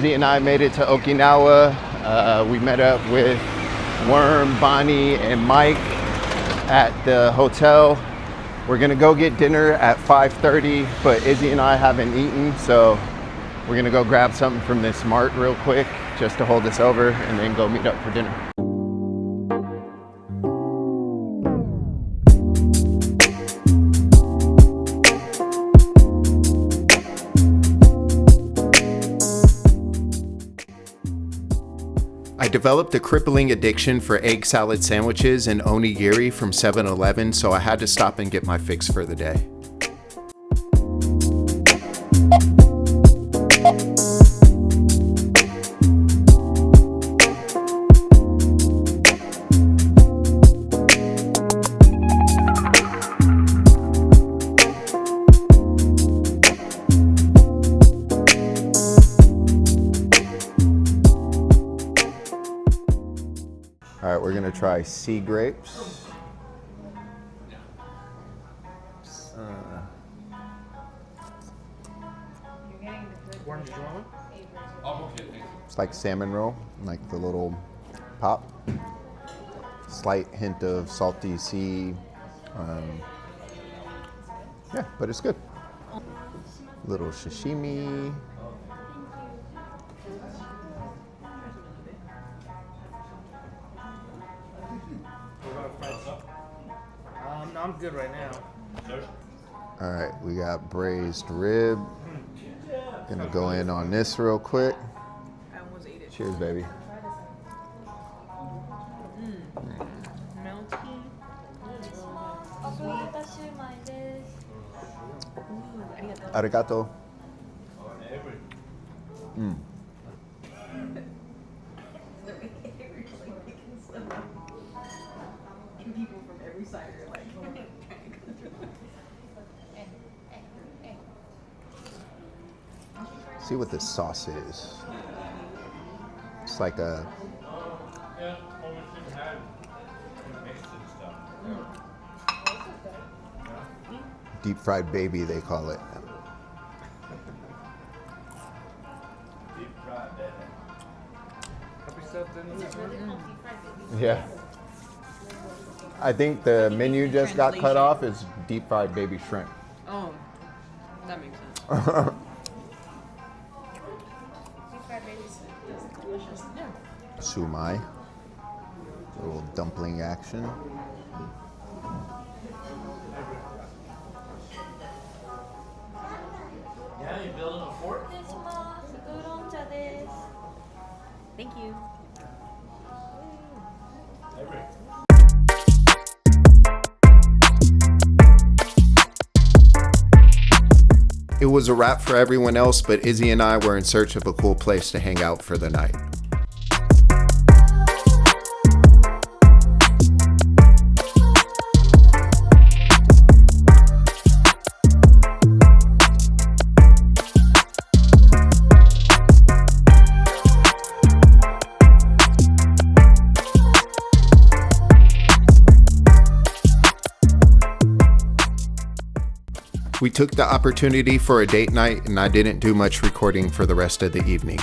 Izzy and I made it to Okinawa. We met up with Worm, Bonnie, and Mike at the hotel. We're gonna go get dinner at 5:30, but Izzy and I haven't eaten, so we're gonna go grab something from this mart real quick just to hold us over and then go meet up for dinner. I developed a crippling addiction for egg salad sandwiches and onigiri from 7-Eleven, so I had to stop and get my fix for the day. All right, we're gonna try sea grapes. It's like salmon roll, like the little pop. Slight hint of salty sea. Yeah, but it's good. Little sashimi. No, I'm good right now. All right, we got braised rib. Gonna go in on this real quick. I almost ate it. Cheers, baby. Melty. Arigato. Mm. People from every side are like, See what this sauce is. It's like a deep fried baby, they call it. Yeah. I think the menu just got cut off. It's deep fried baby shrimp. oh, that makes sense. Deep fried baby shrimp is delicious. Yeah. Sumai. Little dumpling action. Yeah, you building a fort? Thank you. It was a wrap for everyone else, but Izzy and I were in search of a cool place to hang out for the night. We took the opportunity for a date night, and I didn't do much recording for the rest of the evening.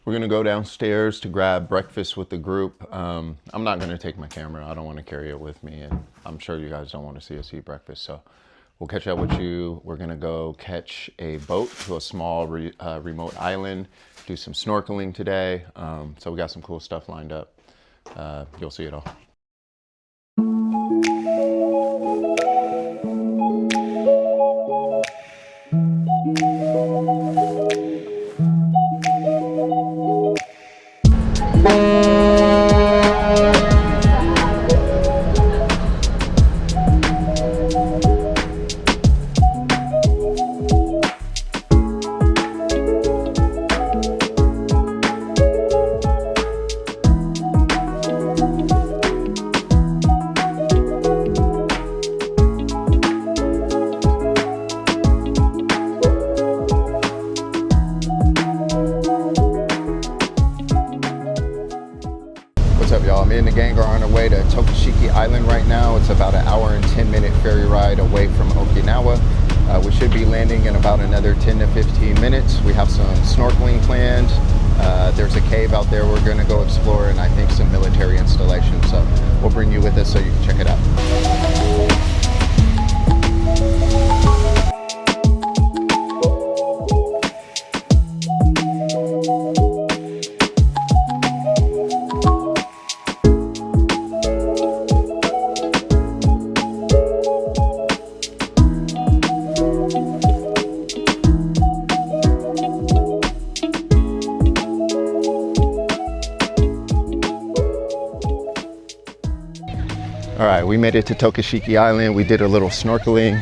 We're gonna go downstairs to grab breakfast with the group. I'm not gonna take my camera. I don't wanna carry it with me, and I'm sure you guys don't wanna see us eat breakfast, so we'll catch up with you. We're gonna go catch a boat to a small remote island, do some snorkeling today. So we got some cool stuff lined up. You'll see it all. gang are on our way to Tokashiki Island right now. It's about an hour and 10-minute ferry ride away from Okinawa. We should be landing in about another 10 to 15 minutes. We have some snorkeling planned. There's a cave out there we're going to go explore, and I think some military installations. So we'll bring you with us so you can check it out. All right, we made it to Tokashiki Island. We did a little snorkeling.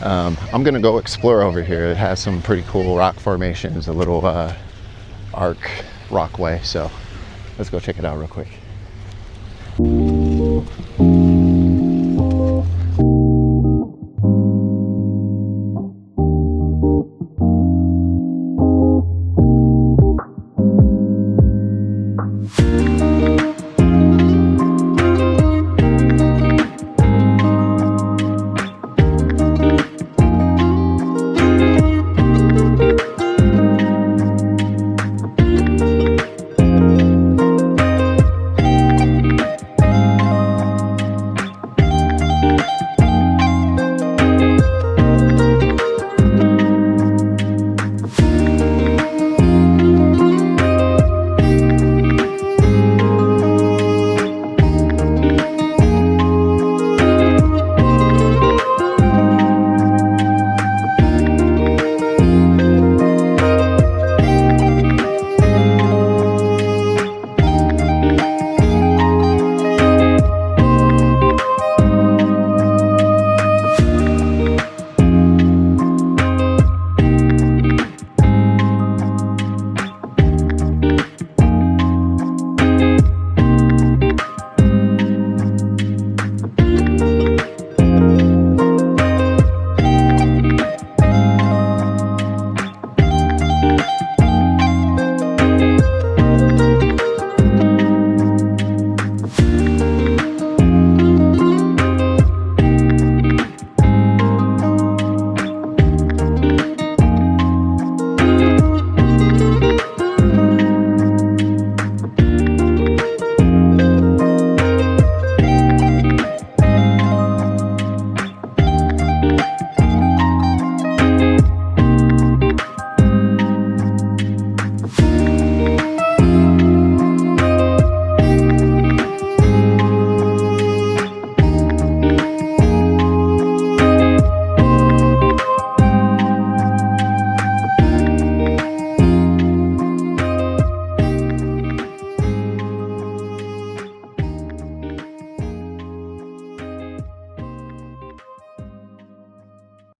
I'm gonna go explore over here. It has some pretty cool rock formations, a little arc rockway. So let's go check it out real quick.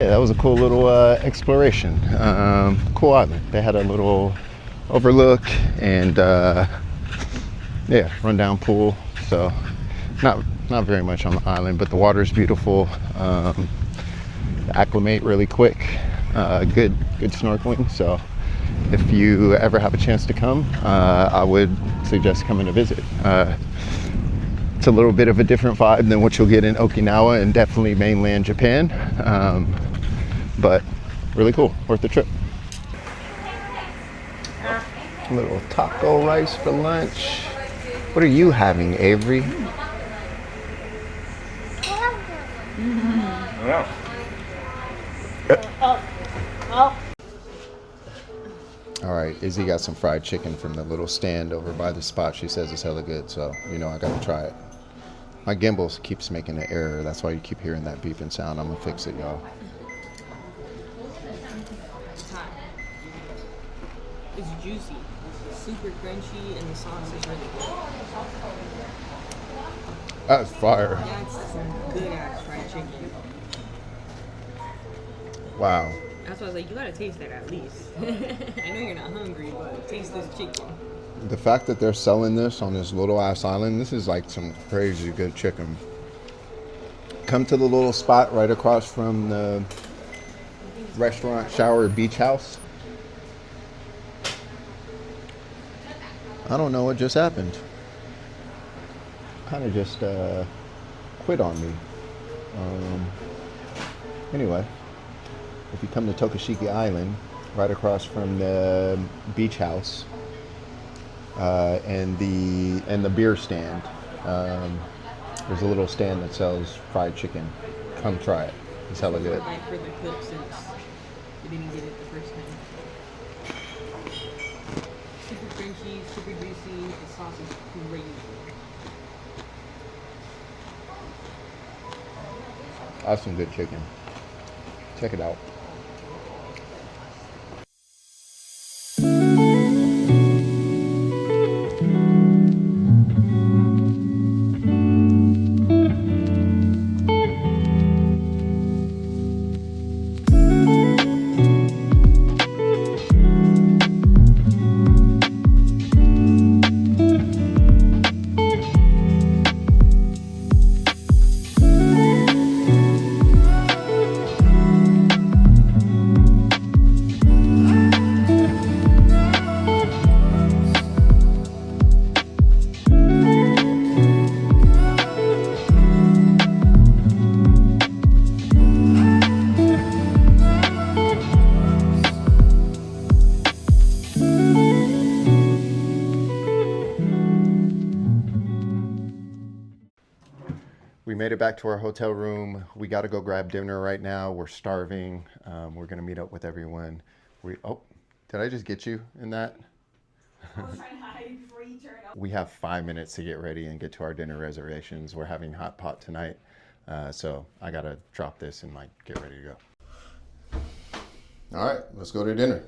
Yeah, that was a cool little exploration. Cool island. They had a little overlook and yeah, rundown pool. So not very much on the island, but the water is beautiful. Acclimate really quick. Good snorkeling. So if you ever have a chance to come, I would suggest coming to visit. It's a little bit of a different vibe than what you'll get in Okinawa and definitely mainland Japan, but really cool, worth the trip. A little taco rice for lunch. What are you having, Avery? All right, Izzy got some fried chicken from the little stand over by the spot. She says it's hella good, so you know I gotta try it. My gimbal keeps making an error. That's why you keep hearing that beeping sound. I'm gonna fix it, y'all. It's hot. It's juicy. It's super crunchy, and the sauce is really good. That's fire. Yeah, it's some good ass fried chicken. Wow. That's why I was like, you gotta taste that at least. I know you're not hungry, but taste this chicken. The fact that they're selling this on this little ass island, this is like some crazy good chicken. Come to the little spot right across from the restaurant, shower, beach house. I don't know what just happened. kind of just quit on me. Anyway, if you come to Tokashiki Island, right across from the beach house and the beer stand, there's a little stand that sells fried chicken. Come try it. It's hella good. Like for the clip since we didn't get it the first time. Super crunchy, super juicy. The sauce is crazy. That's some good chicken. Check it out. We made it back to our hotel room. We got to go grab dinner right now. We're starving. We're going to meet up with everyone. Oh, did I just get you in that? I was trying to hide before you turned up. We have 5 minutes to get ready and get to our dinner reservations. We're having hot pot tonight. So I got to drop this and like get ready to go. All right, let's go to dinner.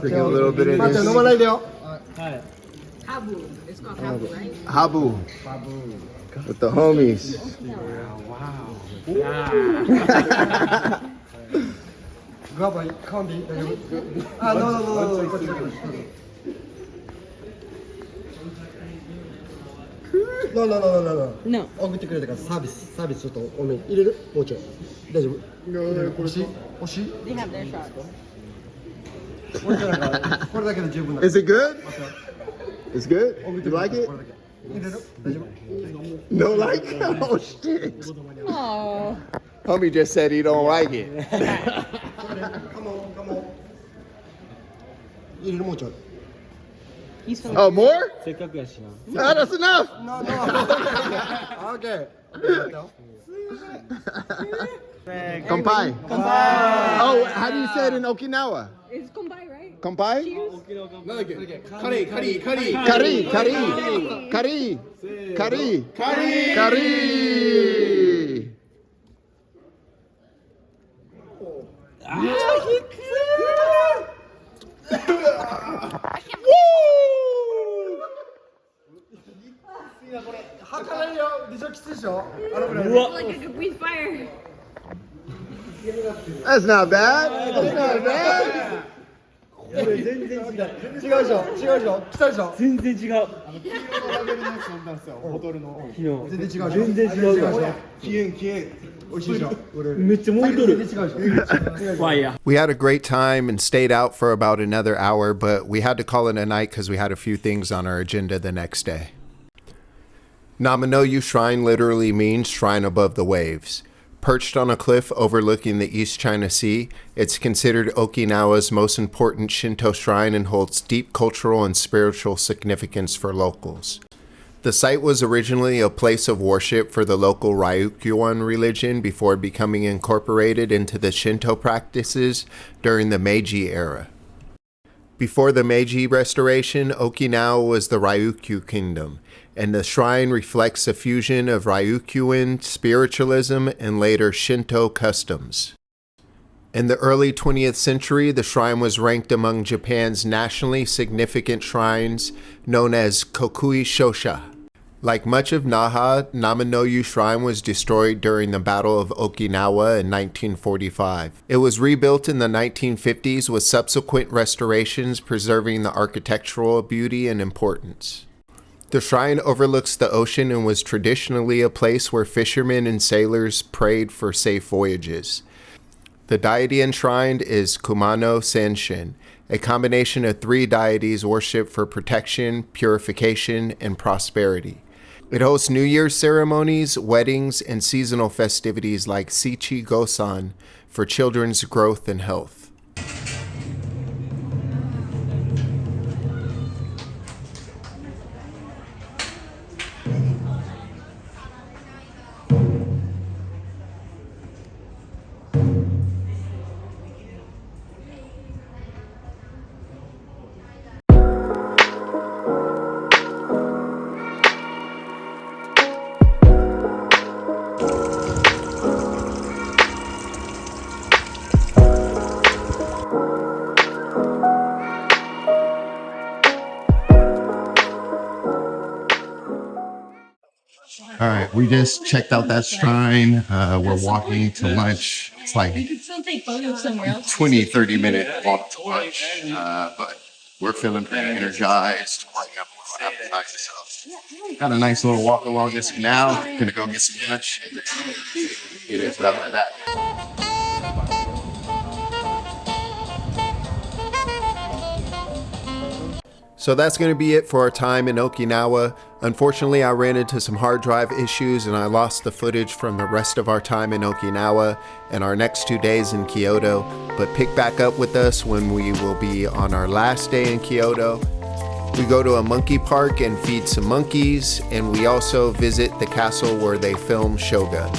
Drinking a little bit of this. Habu. It's called habu, right? Habu. With the homies. No. 送ってくれたからサービスちょっと多めに入れるもうちょい大丈夫欲しい They have their shots. これだけで十分だ Is it good? It's good? You like it? 入れる大丈夫 No like? Oh shit. Oh. Homie just said he don't like it. カモン入れるもうちょい He's so Oh, more? せっかくやしな。 No, that's enough. No OK Kompai. Oh, how do you say it in Okinawa? It's kombai, right? Kompai? Curry Kari, kari. Woo! 測れるよでしょきついでしょあのぐらい Like a complete fire. That's not bad. That's not bad. 全然違うでしょきたでしょ全然違う。全然違う全然違うよ。消えん美味しいでしょめっちゃ燃えとる。全然違うでしょ Fire. We had a great time and stayed out for about another hour, but we had to call it a night because we had a few things on our agenda the next day. Naminoue Shrine literally means shrine above the waves. Perched on a cliff overlooking the East China Sea, it's considered Okinawa's most important Shinto shrine and holds deep cultural and spiritual significance for locals. The site was originally a place of worship for the local Ryukyuan religion before becoming incorporated into the Shinto practices during the Meiji era. Before the Meiji Restoration, Okinawa was the Ryukyu Kingdom, and the shrine reflects a fusion of Ryukyuan spiritualism and later Shinto customs. In the early 20th century, the shrine was ranked among Japan's nationally significant shrines, known as Kokui Shosha. Like much of Naha, Naminoue Shrine was destroyed during the Battle of Okinawa in 1945. It was rebuilt in the 1950s with subsequent restorations preserving the architectural beauty and importance. The shrine overlooks the ocean and was traditionally a place where fishermen and sailors prayed for safe voyages. The deity enshrined is Kumano Senshin, a combination of 3 deities worshipped for protection, purification, and prosperity. It hosts New Year's ceremonies, weddings, and seasonal festivities like Shichi Gosan for children's growth and health. All right, we just checked out that shrine. We're walking to lunch. It's like 20-30 minute walk to lunch, but we're feeling pretty energized. So got a nice little walk along this canal. Gonna go get some lunch. It is stuff like that. So that's going to be it for our time in Okinawa. Unfortunately, I ran into some hard drive issues and I lost the footage from the rest of our time in Okinawa and our next 2 days in Kyoto. But pick back up with us when we will be on our last day in Kyoto. We go to a monkey park and feed some monkeys, and we also visit the castle where they film Shogun.